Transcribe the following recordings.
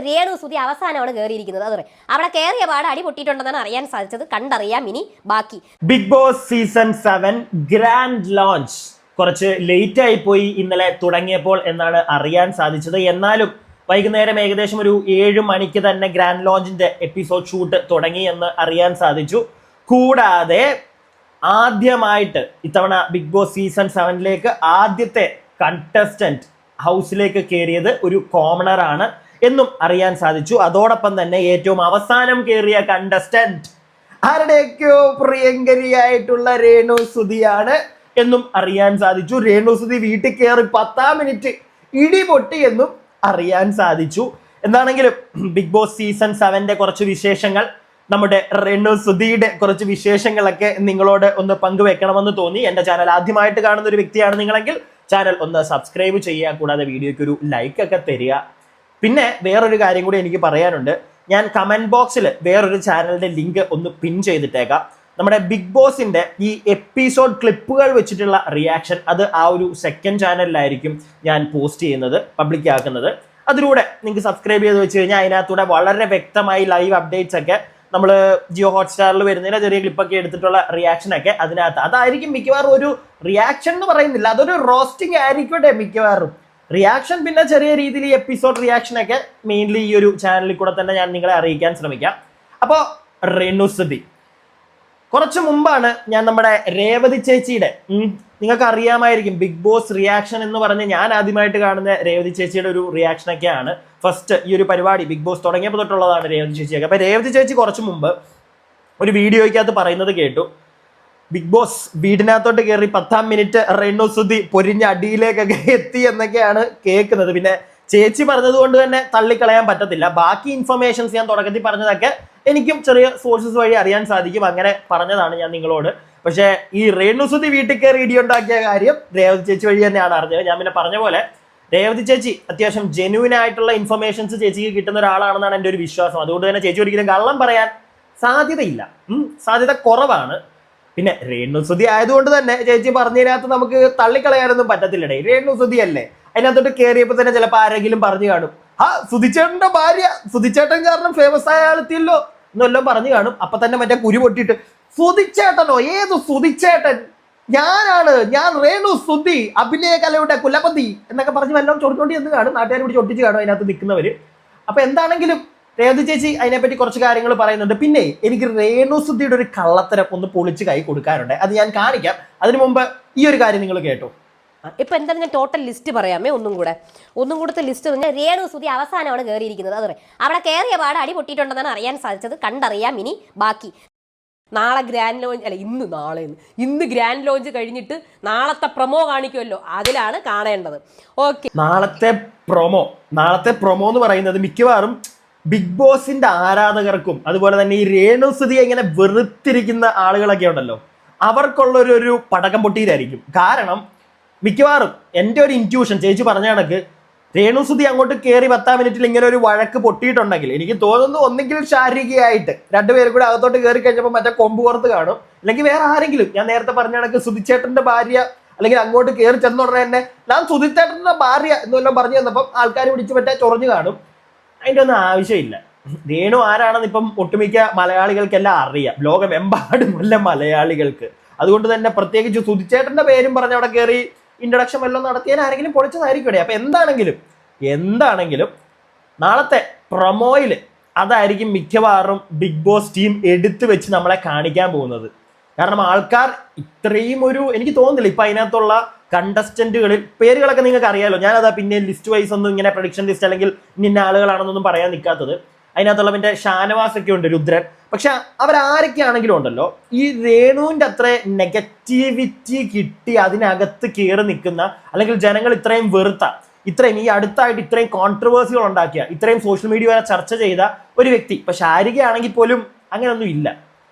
രേണു സുതി അവസാനമാണ് കയറിയിരിക്കുന്നത്. അതെ, അവിടെ കയറിയ പാട് അടി പൊട്ടിയിട്ടുണ്ടെന്നാണ് അറിയാൻ സാധിച്ചത്. കണ്ടറിയാം ഇനി ബാക്കി. Bigg Boss season 7 grand launch കുറച്ച് ലേറ്റ് ആയി പോയി ഇന്നലെ തുടങ്ങിയപ്പോൾ എന്നാണ് അറിയാൻ സാധിച്ചത്. എന്നാലും വൈകുന്നേരം ഏകദേശം ഒരു 7 മണിക്ക് തന്നെ ഗ്രാൻഡ് ലോഞ്ചിന്റെ എപ്പിസോഡ് ഷൂട്ട് തുടങ്ങി എന്ന് അറിയാൻ സാധിച്ചു. കൂടാതെ ആദ്യമായിട്ട് ഇത്തവണ ബിഗ് ബോസ് സീസൺ 7ലേക്ക് ആദ്യത്തെ കണ്ടസ്റ്റന്റ് ഹൗസിലേക്ക് കയറിയത് ഒരു കോമണർ ആണ് എന്നും അറിയാൻ സാധിച്ചു. അതോടൊപ്പം തന്നെ ഏറ്റവും അവസാനം കയറിയ കണ്ടസ്റ്റന്റ് ആരുടെയൊക്കെയോ പ്രിയങ്കരിയായിട്ടുള്ള രേണു സുധിയാണ് എന്നും അറിയാൻ സാധിച്ചു. രേണു സുധി വീട്ടിൽ കയറി 10 മിനിറ്റ് ഇടി പൊട്ടി എന്നും അറിയാൻ സാധിച്ചു. എന്താണെങ്കിലും ബിഗ് ബോസ് സീസൺ 7ന്റെ കുറച്ച് വിശേഷങ്ങൾ, നമ്മുടെ രേണു സുധിയുടെ കുറച്ച് വിശേഷങ്ങളൊക്കെ നിങ്ങളോട് ഒന്ന് പങ്കുവെക്കണമെന്ന് തോന്നി. എൻ്റെ ചാനൽ ആദ്യമായിട്ട് കാണുന്ന ഒരു വ്യക്തിയാണ് നിങ്ങളെങ്കിൽ ചാനൽ ഒന്ന് സബ്സ്ക്രൈബ് ചെയ്യുക, കൂടാതെ വീഡിയോയ്ക്ക് ഒരു ലൈക്ക് ഒക്കെ തരിക. പിന്നെ വേറൊരു കാര്യം കൂടി എനിക്ക് പറയാനുണ്ട്. ഞാൻ കമന്റ് ബോക്സിൽ വേറൊരു ചാനലിന്റെ ലിങ്ക് ഒന്ന് പിൻ ചെയ്തിട്ടേക്കാം. നമ്മുടെ ബിഗ് ബോസിന്റെ ഈ എപ്പിസോഡ് ക്ലിപ്പുകൾ വെച്ചിട്ടുള്ള റിയാക്ഷൻ അത് ആ ഒരു സെക്കൻഡ് ചാനലിലായിരിക്കും ഞാൻ പോസ്റ്റ് ചെയ്യുന്നത്, പബ്ലിക് ആക്കുന്നത്. അതിലൂടെ നിങ്ങൾക്ക് സബ്സ്ക്രൈബ് ചെയ്ത് വെച്ച് കഴിഞ്ഞാൽ അതിനകത്തൂടെ വളരെ വ്യക്തമായി ലൈവ് അപ്ഡേറ്റ്സ് ഒക്കെ നമ്മൾ ജിയോ ഹോട്ട്സ്റ്റാറിൽ വരുന്നതിന് ചെറിയ ക്ലിപ്പൊക്കെ എടുത്തിട്ടുള്ള റിയാക്ഷൻ ഒക്കെ അതിനകത്ത് അതായിരിക്കും മിക്കവാറും. ഒരു റിയാക്ഷൻ എന്ന് പറയുന്നില്ല, അതൊരു റോസ്റ്റിംഗ് ആയിരിക്കട്ടെ മിക്കവാറും. റിയാക്ഷൻ പിന്നെ ചെറിയ രീതിയിൽ ഈ എപ്പിസോഡ് റിയാക്ഷൻ ഒക്കെ മെയിൻലി ഈ ഒരു ചാനലിൽ കൂടെ തന്നെ ഞാൻ നിങ്ങളെ അറിയിക്കാൻ ശ്രമിക്കാം. അപ്പോൾ രേണു സുധി കുറച്ച് മുമ്പാണ് ഞാൻ നമ്മുടെ രേവതി ചേച്ചിയുടെ, നിങ്ങൾക്ക് അറിയാമായിരിക്കും ബിഗ് ബോസ് റിയാക്ഷൻ എന്ന് പറഞ്ഞ് ഞാൻ ആദ്യമായിട്ട് കാണുന്ന രേവതി ചേച്ചിയുടെ ഒരു റിയാക്ഷനൊക്കെയാണ്. ഫസ്റ്റ് ഈ ഒരു പരിപാടി ബിഗ് ബോസ് തുടങ്ങിയപ്പോൾ തൊട്ടുള്ളതാണ് രേവതി ചേച്ചിയൊക്കെ. അപ്പൊ രേവതി ചേച്ചി കുറച്ച് മുമ്പ് ഒരു വീഡിയോയ്ക്കകത്ത് പറയുന്നത് കേട്ടു, ബിഗ് ബോസ് വീടിനകത്തോട്ട് കയറി 10 മിനിറ്റ് രേണു സുധി പൊരിഞ്ഞ അടിയിലേക്കൊക്കെ എത്തി എന്നൊക്കെയാണ് കേൾക്കുന്നത്. പിന്നെ ചേച്ചി പറഞ്ഞത് കൊണ്ട് തന്നെ തള്ളിക്കളയാൻ പറ്റത്തില്ല. ബാക്കി ഇൻഫർമേഷൻസ് ഞാൻ തുടക്കത്തിൽ പറഞ്ഞതൊക്കെ എനിക്കും ചെറിയ സോഴ്സസ് വഴി അറിയാൻ സാധിക്കും. അങ്ങനെ പറഞ്ഞതാണ് ഞാൻ നിങ്ങളോട്. പക്ഷേ ഈ രേണു സുധി വീട്ടിൽ കയറി ഇടിയുണ്ടാക്കിയ കാര്യം രേവതി ചേച്ചി വഴി തന്നെയാണ് അറിഞ്ഞത്. ഞാൻ പിന്നെ പറഞ്ഞ പോലെ രേവതി ചേച്ചി അത്യാവശ്യം ജെന്യൂൻ ആയിട്ടുള്ള ഇൻഫർമേഷൻസ് ചേച്ചിക്ക് കിട്ടുന്ന ഒരാളാണെന്നാണ് എൻ്റെ ഒരു വിശ്വാസം. അതുകൊണ്ട് തന്നെ ചേച്ചി ഒരിക്കലും കള്ളം പറയാൻ സാധ്യതയില്ല, സാധ്യത കുറവാണ്. പിന്നെ രേണു സുധി ആയതുകൊണ്ട് തന്നെ ചേച്ചി പറഞ്ഞതിനകത്ത് നമുക്ക് തള്ളിക്കളയാനൊന്നും പറ്റത്തില്ലടേ. രേണു സുധി അല്ലേ, അതിനകത്തോട്ട് കയറിയപ്പോൾ തന്നെ ചിലപ്പോൾ ആരെങ്കിലും പറഞ്ഞു കാണും, സുധിച്ചേട്ടന്റെ ഭാര്യ, സുധിച്ചേട്ടൻ കാരണം ഫേമസ് ആയ ആളെത്തിയല്ലോ എന്നെല്ലാം പറഞ്ഞു കാണും. അപ്പൊ തന്നെ മറ്റേ കുരു പൊട്ടിയിട്ട് സുധിച്ചേട്ടനോ, ഏത് സുധിച്ചേട്ടൻ, ഞാൻ രേണു സുധി, അഭിനയ കലയുടെ കുലപതി എന്നൊക്കെ പറഞ്ഞ് വല്ലതും ചൊടിച്ചോണ്ടി എന്ന് കാണും. നാട്ടുകാർ കൂടി ചൊട്ടിച്ച് കാണും അതിനകത്ത് നിൽക്കുന്നവര്. അപ്പൊ എന്താണെങ്കിലും രേവതി ചേച്ചി അതിനെപ്പറ്റി കുറച്ച് കാര്യങ്ങൾ പറയുന്നുണ്ട്. പിന്നെ എനിക്ക് രേണു സുധിയുടെ ഒരു കള്ളത്തരം ഒന്ന് പൊളിച്ച് കൈ കൊടുക്കാറുണ്ട്, അത് ഞാൻ കാണിക്കാം. അതിനു മുമ്പ് ഈ ഒരു കാര്യം നിങ്ങൾ കേട്ടോ. ഇപ്പൊ എന്താണ് ഞാൻ ടോട്ടൽ ലിസ്റ്റ് പറയാമേ, ഒന്നും കൂടെ ലിസ്റ്റ് പറഞ്ഞാൽ രേണു സുധി അവസാനമാണ് കയറിയിരിക്കുന്നത്. അതെ, അവിടെ കയറിയ പാട് അടി പൊട്ടിയിട്ടുണ്ടെന്നാണ് അറിയാൻ സാധിച്ചത്. കണ്ടറിയാം ഇനി ബാക്കി. നാളെ ഗ്രാൻഡ് ലോഞ്ച് അല്ല, ഇന്ന് ഗ്രാൻഡ് ലോഞ്ച് കഴിഞ്ഞിട്ട് നാളത്തെ പ്രൊമോ കാണിക്കുമല്ലോ, അതിലാണ് കാണേണ്ടത്. ഓക്കെ, നാളത്തെ പ്രൊമോ എന്ന് പറയുന്നത് മിക്കവാറും ബിഗ് ബോസിന്റെ ആരാധകർക്കും അതുപോലെ തന്നെ ഈ രേണു സുധിയെ ഇങ്ങനെ വെറുത്തിരിക്കുന്ന ആളുകളൊക്കെ ഉണ്ടല്ലോ, അവർക്കുള്ളൊരു പടക്കം പൊട്ടിയിലായിരിക്കും. കാരണം മിക്കവാറും എൻ്റെ ഒരു ഇൻറ്റ്യൂഷൻ, ചേച്ചി പറഞ്ഞ കണക്ക് രേണു സുധി അങ്ങോട്ട് കയറി 10 മിനിറ്റിൽ ഇങ്ങനെ ഒരു വഴക്ക് പൊട്ടിയിട്ടുണ്ടെങ്കിൽ എനിക്ക് തോന്നുന്നു ഒന്നെങ്കിൽ ശാരീരികമായിട്ട് രണ്ടുപേരും കൂടെ അകത്തോട്ട് കയറി കഴിഞ്ഞപ്പോൾ മറ്റേ കൊമ്പ് പുറത്ത് കാണും, അല്ലെങ്കിൽ വേറെ ആരെങ്കിലും, ഞാൻ നേരത്തെ പറഞ്ഞ കണക്ക് സുധിച്ചേട്ടന്റെ ഭാര്യ, അല്ലെങ്കിൽ അങ്ങോട്ട് കയറി ചെന്നുടനെ തന്നെ ഞാൻ സുധിച്ചേട്ടന്റെ ഭാര്യ എന്നെല്ലാം പറഞ്ഞു തന്നപ്പം ആൾക്കാർ പിടിച്ച് മറ്റേ ചൊറഞ്ഞു കാണും. അതിൻ്റെ ഒന്നും ആവശ്യമില്ല. രേണു ആരാണെന്ന് ഇപ്പം ഒട്ടുമിക്ക മലയാളികൾക്കെല്ലാം അറിയാം, ലോകമെമ്പാടുമുള്ള മലയാളികൾക്ക്. അതുകൊണ്ട് തന്നെ പ്രത്യേകിച്ച് സുധിച്ചേട്ടന്റെ പേരും പറഞ്ഞ് അവിടെ കയറി ഇൻട്രഡക്ഷൻ വല്ലതും നടത്തിയാൽ ആരെങ്കിലും പൊളിച്ചതായിരിക്കും ഇവിടെ. അപ്പൊ എന്താണെങ്കിലും നാളത്തെ പ്രൊമോയിൽ അതായിരിക്കും മിക്കവാറും ബിഗ് ബോസ് ടീം എടുത്തു വെച്ച് നമ്മളെ കാണിക്കാൻ പോകുന്നത്. കാരണം ആൾക്കാർ ഇത്രയും എനിക്ക് തോന്നുന്നില്ല ഇപ്പൊ അതിനകത്തുള്ള കണ്ടസ്റ്റന്റുകളിൽ പേരുകളൊക്കെ നിങ്ങൾക്ക് അറിയാലോ. ഞാനതാ പിന്നെ ലിസ്റ്റ് വൈസ് ഒന്നും ഇങ്ങനെ പ്രൊഡിക്ഷൻ ലിസ്റ്റ് അല്ലെങ്കിൽ ഇന്ന ആളുകളാണെന്നൊന്നും പറയാൻ നിൽക്കാത്തത്. അതിനകത്തുള്ള പിന്നെ ഷാനവാസ് ഒക്കെ ഉണ്ട്, രുദ്രൻ. പക്ഷെ അവരാരൊക്കെയാണെങ്കിലും ഉണ്ടല്ലോ, ഈ രേണുവിന്റെ അത്ര നെഗറ്റിവിറ്റി കിട്ടി അതിനകത്ത് കയറി നിൽക്കുന്ന, അല്ലെങ്കിൽ ജനങ്ങൾ ഇത്രയും വെറുത്ത, ഇത്രയും ഈ അടുത്തായിട്ട് ഇത്രയും കോൺട്രവേഴ്സികൾ ഉണ്ടാക്കിയ, ഇത്രയും സോഷ്യൽ മീഡിയ വരെ ചർച്ച ചെയ്ത ഒരു വ്യക്തി ഇപ്പൊ ശാരികയാണെങ്കിൽ പോലും അങ്ങനെയൊന്നും ഇല്ല.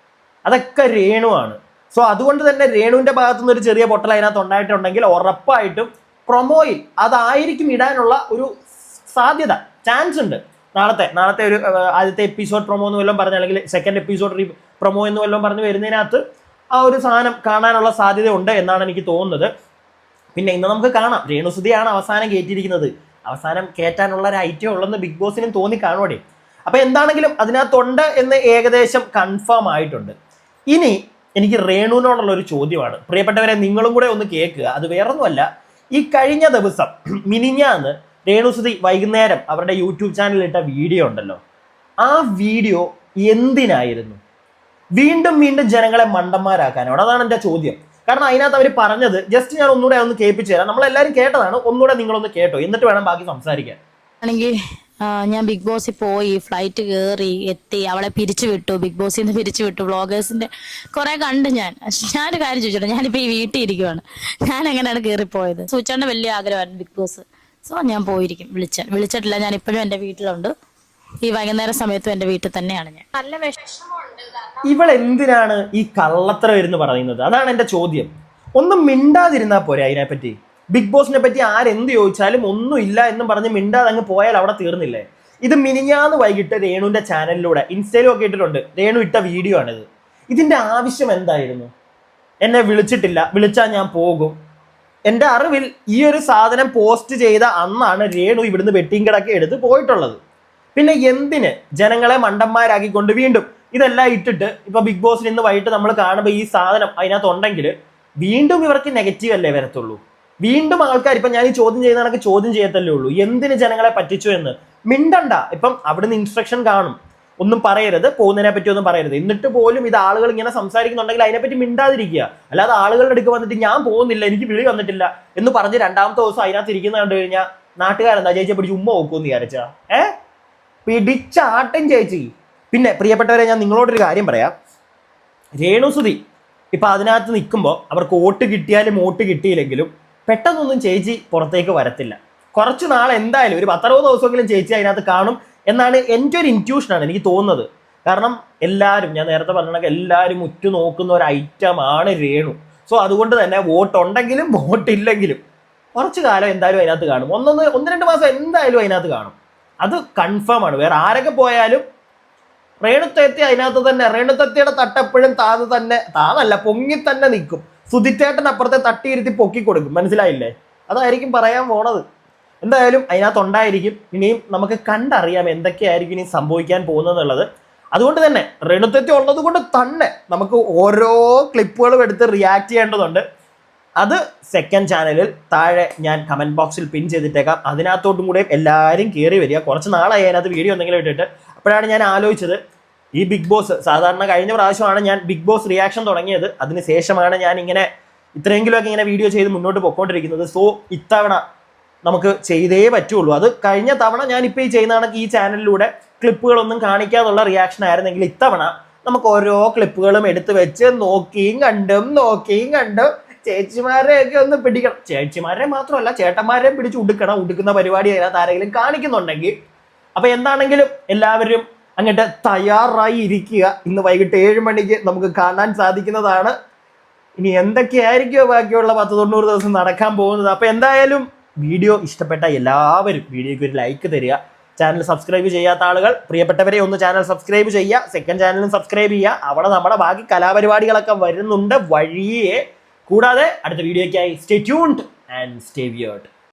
അതൊക്കെ രേണുവാണ്. സോ അതുകൊണ്ട് തന്നെ രേണുവിന്റെ ഭാഗത്തുനിന്ന് ഒരു ചെറിയ പൊട്ടൽ അതിനകത്ത് ഉണ്ടായിട്ടുണ്ടെങ്കിൽ ഉറപ്പായിട്ടും പ്രൊമോയിൽ അതായിരിക്കും ഇടാനുള്ള ഒരു സാധ്യത, ചാൻസ് ഉണ്ട്. നാളത്തെ ഒരു ആദ്യത്തെ എപ്പിസോഡ് പ്രൊമോ എന്ന് വല്ലതും പറഞ്ഞ, അല്ലെങ്കിൽ സെക്കൻഡ് എപ്പിസോഡ് പ്രൊമോ എന്ന് വല്ലതും പറഞ്ഞ് വരുന്നതിനകത്ത് ആ ഒരു സാധനം കാണാനുള്ള സാധ്യത ഉണ്ട് എന്നാണ് എനിക്ക് തോന്നുന്നത്. പിന്നെ ഇന്ന് നമുക്ക് കാണാം, രേണു സുധിയാണ് അവസാനം കയറ്റിയിരിക്കുന്നത്. അവസാനം കയറ്റാനുള്ള ഒരു ഐറ്റം ഉള്ളെന്ന് ബിഗ് ബോസിനും തോന്നി കാണുവടേ. അപ്പൊ എന്താണെങ്കിലും അതിനകത്തുണ്ട് എന്ന് ഏകദേശം കൺഫേം ആയിട്ടുണ്ട്. ഇനി എനിക്ക് രേണുവിനോടുള്ള ഒരു ചോദ്യമാണ്, പ്രിയപ്പെട്ടവരെ നിങ്ങളും കൂടെ ഒന്ന് കേൾക്കുക. അത് വേറൊന്നുമല്ല, ഈ കഴിഞ്ഞ ദിവസം മിനിഞ്ഞാന്ന് രേണുസുതി വൈകുന്നേരം അവരുടെ യൂട്യൂബ് ചാനലിൽ ഇട്ട വീഡിയോ ഉണ്ടല്ലോ, ആ വീഡിയോ എന്തിനായിരുന്നു? വീണ്ടും വീണ്ടും ജനങ്ങളെ മണ്ടന്മാരാക്കാനാണ്, അതാണ് എൻ്റെ ചോദ്യം. കാരണം അതിനകത്ത് അവർ പറഞ്ഞത് ജസ്റ്റ് ഞാൻ ഒന്നുകൂടെ ഒന്ന് കേൾപ്പിച്ചു തരാം. നമ്മളെല്ലാവരും കേട്ടതാണ്, ഒന്നുകൂടെ നിങ്ങളൊന്ന് കേട്ടോ, എന്നിട്ട് വേണം ബാക്കി സംസാരിക്കാൻ. ആണെങ്കിൽ ഞാൻ ബിഗ് ബോസിൽ പോയി, ഫ്ലൈറ്റ് കയറി എത്തി, അവളെ പിരിച്ചു വിട്ടു, ബിഗ് ബോസിൽ നിന്ന് പിരിച്ചു വിട്ടു, വ്ളോഗേഴ്സിന്റെ കുറെ കണ്ട്. ഞാനൊരു കാര്യം ചോദിച്ചോട്ടെ, ഞാനിപ്പോ ഈ വീട്ടിൽ ഇരിക്കുവാണ്, ഞാൻ എങ്ങനെയാണ് കയറിപ്പോയത്? സൂചിച്ചാണ്ട് വലിയ ആഗ്രഹമായിരുന്നു ബിഗ് ബോസ്. സോ ഞാൻ പോയിരിക്കും. വിളിച്ചിട്ടില്ല, ഞാൻ ഇപ്പോഴും എന്റെ വീട്ടിലുണ്ട്. ഈ വൈകുന്നേരം സമയത്തും എന്റെ വീട്ടിൽ തന്നെയാണ് ഞാൻ. നല്ല വിഷമമുണ്ട്. ഇവൾ എന്തിനാണ് ഈ കള്ളത്തരം ഇരുന്ന് പറയുന്നത്? അതാണ് എൻ്റെ ചോദ്യം. ഒന്നും മിണ്ടാതിരുന്നാ പോരെ അതിനെപ്പറ്റി? ബിഗ് ബോസിനെ പറ്റി ആരെന്ത് ചോദിച്ചാലും ഒന്നുമില്ല എന്നും പറഞ്ഞ് മിണ്ടാതെ അങ്ങ് പോയാൽ അവിടെ തീർന്നില്ലേ? ഇത് മിനിഞ്ഞാന്ന് വൈകിട്ട് രേണുവിന്റെ ചാനലിലൂടെ ഇൻസ്റ്റയിലും ഒക്കെ ഇട്ടിട്ടുണ്ട്, രേണു ഇട്ട വീഡിയോ ആണിത്. ഇതിന്റെ ആവശ്യം എന്തായിരുന്നു? എന്നെ വിളിച്ചിട്ടില്ല, വിളിച്ചാൽ ഞാൻ പോകും. എൻ്റെ അറിവിൽ ഈ ഒരു സാധനം പോസ്റ്റ് ചെയ്ത അന്നാണ് രേണു ഇവിടുന്ന് വെട്ടിയും കിടക്കെ എടുത്ത് പോയിട്ടുള്ളത്. പിന്നെ എന്തിന് ജനങ്ങളെ മണ്ടന്മാരാക്കിക്കൊണ്ട് വീണ്ടും ഇതെല്ലാം ഇട്ടിട്ട് ഇപ്പൊ ബിഗ് ബോസിൽ ഇന്ന് വൈകിട്ട് നമ്മൾ കാണുമ്പോൾ ഈ സാധനം അതിനകത്ത് ഉണ്ടെങ്കിൽ വീണ്ടും ഇവർക്ക് നെഗറ്റീവ് അല്ലേ വരത്തുള്ളൂ? വീണ്ടും ആൾക്കാർ ഇപ്പൊ ഞാൻ ഈ ചോദ്യം ചെയ്യുന്ന കണക്ക് ചോദ്യം ചെയ്യത്തല്ലേ ഉള്ളൂ, എന്തിന് ജനങ്ങളെ പറ്റിച്ചു എന്ന്. മിണ്ടണ്ട. ഇപ്പം അവിടുന്ന് ഇൻസ്ട്രക്ഷൻ കാണും, ഒന്നും പറയരുത്, പോകുന്നതിനെ പറ്റി ഒന്നും പറയരുത്. എന്നിട്ട് പോലും ഇത് ആളുകൾ ഇങ്ങനെ സംസാരിക്കുന്നുണ്ടെങ്കിൽ അതിനെപ്പറ്റി മിണ്ടാതിരിക്കുക. അല്ലാതെ ആളുകളുടെ അടുക്ക് വന്നിട്ട് ഞാൻ പോകുന്നില്ല, എനിക്ക് വിളി വന്നിട്ടില്ല എന്ന് പറഞ്ഞ് രണ്ടാമത്തെ ദിവസം അതിനകത്ത് ഇരിക്കുന്ന കണ്ടു കഴിഞ്ഞാൽ നാട്ടുകാരെന്താ ചേച്ചിയെ പിടിച്ച് ഉമ്മ നോക്കുമെന്ന് വിചാരിച്ചാ? പിടിച്ചാട്ടം ചേച്ചി. പിന്നെ പ്രിയപ്പെട്ടവരെ, ഞാൻ നിങ്ങളോടൊരു കാര്യം പറയാം. രേണുസുതി ഇപ്പൊ അതിനകത്ത് നിൽക്കുമ്പോൾ അവർക്ക് വോട്ട് കിട്ടിയാലും വോട്ട് കിട്ടിയില്ലെങ്കിലും പെട്ടെന്നൊന്നും ചേച്ചി പുറത്തേക്ക് വരത്തില്ല. കുറച്ച് നാൾ എന്തായാലും ഒരു 10-60 ദിവസമെങ്കിലും ചേച്ചി അതിനകത്ത് കാണും എന്നാണ് എൻ്റെ ഒരു ഇൻറ്റ്യൂഷനാണ് എനിക്ക് തോന്നുന്നത്. കാരണം എല്ലാവരും, ഞാൻ നേരത്തെ പറഞ്ഞ എല്ലാവരും ഉറ്റു നോക്കുന്ന ഒരു ഐറ്റമാണ് രേണു. സോ അതുകൊണ്ട് തന്നെ വോട്ട് ഉണ്ടെങ്കിലും വോട്ടില്ലെങ്കിലും കുറച്ച് കാലം എന്തായാലും അതിനകത്ത് കാണും. 1-2 മാസം എന്തായാലും അതിനകത്ത് കാണും. അത് കൺഫേം ആണ്. വേറെ ആരൊക്കെ പോയാലും രേണുത്തേത്തി അതിനകത്ത് തന്നെ. രേണുത്തേത്തിയുടെ തട്ടെപ്പോഴും താന്നല്ല പൊങ്ങി തന്നെ നിൽക്കും. സുധിച്ചേട്ടൻ അപ്പുറത്തെ തട്ടിയിരുത്തി പൊക്കി കൊടുക്കും. മനസ്സിലായില്ലേ? അതായിരിക്കും പറയാൻ പോണത്. എന്തായാലും അതിനകത്തുണ്ടായിരിക്കും. ഇനിയും നമുക്ക് കണ്ടറിയാം എന്തൊക്കെയായിരിക്കും ഇനി സംഭവിക്കാൻ പോകുന്നതെന്നുള്ളത്. അതുകൊണ്ട് തന്നെ രേണുത്തേത്തി ഉള്ളത് കൊണ്ട് തന്നെ നമുക്ക് ഓരോ ക്ലിപ്പുകളും എടുത്ത് റിയാക്ട് ചെയ്യേണ്ടതുണ്ട്. അത് സെക്കൻഡ് ചാനലിൽ താഴെ ഞാൻ കമന്റ് ബോക്സിൽ പിൻ ചെയ്തിട്ടേക്കാം. അതിനകത്തോട്ടും കൂടെ എല്ലാവരും കയറി വരിക. കുറച്ച് നാളായി അതിനകത്ത് വീഡിയോ എന്തെങ്കിലും ഇട്ടിട്ട്. അപ്പോഴാണ് ഞാൻ ആലോചിച്ചത്, ഈ ബിഗ് ബോസ് സാധാരണ കഴിഞ്ഞ പ്രാവശ്യമാണ് ഞാൻ ബിഗ് ബോസ് റിയാക്ഷൻ തുടങ്ങിയത്. അതിന് ശേഷമാണ് ഞാൻ ഇങ്ങനെ ഇത്രയെങ്കിലുമൊക്കെ ഇങ്ങനെ വീഡിയോ ചെയ്ത് മുന്നോട്ട് പോയിക്കൊണ്ടിരിക്കുന്നത്. സോ ഇത്തവണ നമുക്ക് ചെയ്തേ പറ്റുള്ളൂ. അത് കഴിഞ്ഞ തവണ ഞാനിപ്പോൾ ഈ ചെയ്യുന്ന കണക്ക് ഈ ചാനലിലൂടെ ക്ലിപ്പുകളൊന്നും കാണിക്കാതുള്ള റിയാക്ഷൻ ആയിരുന്നെങ്കിൽ ഇത്തവണ നമുക്ക് ഓരോ ക്ലിപ്പുകളും എടുത്ത് വെച്ച് നോക്കിയും കണ്ടും ചേച്ചിമാരെയൊക്കെ ഒന്ന് പിടിക്കണം. ചേച്ചിമാരെ മാത്രമല്ല ചേട്ടന്മാരെ പിടിച്ച് ഉടുക്കുന്ന പരിപാടി അതിനകത്ത് ആരെങ്കിലും കാണിക്കുന്നുണ്ടെങ്കിൽ. അപ്പൊ എന്താണെങ്കിലും എല്ലാവരും അങ്ങോട്ട് തയ്യാറായി ഇരിക്കുക. ഇന്ന് വൈകിട്ട് 7 മണിക്ക് നമുക്ക് കാണാൻ സാധിക്കുന്നതാണ്. ഇനി എന്തൊക്കെയായിരിക്കുമോ ബാക്കിയുള്ള 10-90 ദിവസം നടക്കാൻ പോകുന്നത്. അപ്പൊ എന്തായാലും വീഡിയോ ഇഷ്ടപ്പെട്ട എല്ലാവരും വീഡിയോയ്ക്ക് ഒരു ലൈക്ക് തരിക. ചാനൽ സബ്സ്ക്രൈബ് ചെയ്യാത്ത ആളുകൾ, പ്രിയപ്പെട്ടവരെ ഒന്ന് ചാനൽ സബ്സ്ക്രൈബ് ചെയ്യുക. സെക്കൻഡ് ചാനലും സബ്സ്ക്രൈബ് ചെയ്യുക. അവിടെ നമ്മുടെ ബാക്കി കലാപരിപാടികളൊക്കെ വരുന്നുണ്ട് വഴിയേ. കൂടാതെ അടുത്ത വീഡിയോയ്ക്കായി stay tuned and stay weird.